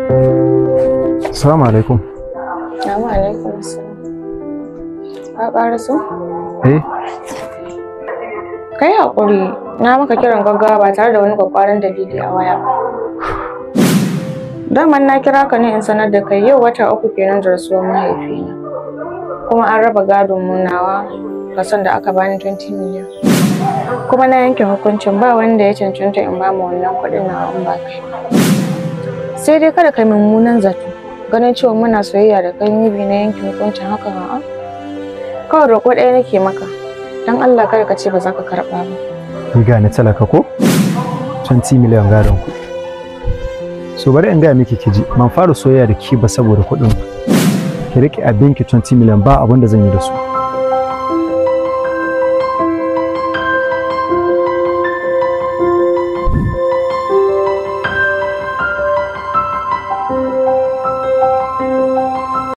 Assalamu alaikum. Assalamu alaikum. Ka ƙara so? Kai haƙuri, na maka kiran gaggawa ba tare da wani kwakwaran dalili a waya ba. Daman na kira ka ne in sanar da kai yau wata 3 kenan da rasuwar mahaifina. Kuma an raba gadon mu nawa kason da aka bani 20 miliyan. Kuma na yanke hukuncin ba wanda ya cancanta in ba mu wannan kuɗin nawa in ba kai. Sai dai kada kai mummunan zato. Ganin cewa muna soyayya da kai mibi na yanke hukuncin haka ba. Kawai roƙo ɗaya nake maka. Dan Allah kada ka ce ba za ka karɓa ba. Ni ga ni talaka ko? 20 miliyan gadon ku. So bari in ga miki kiji, man fara soyayya da ki ba saboda kuɗin. Ki rike abinki 20 miliyan ba abin da zan yi da su.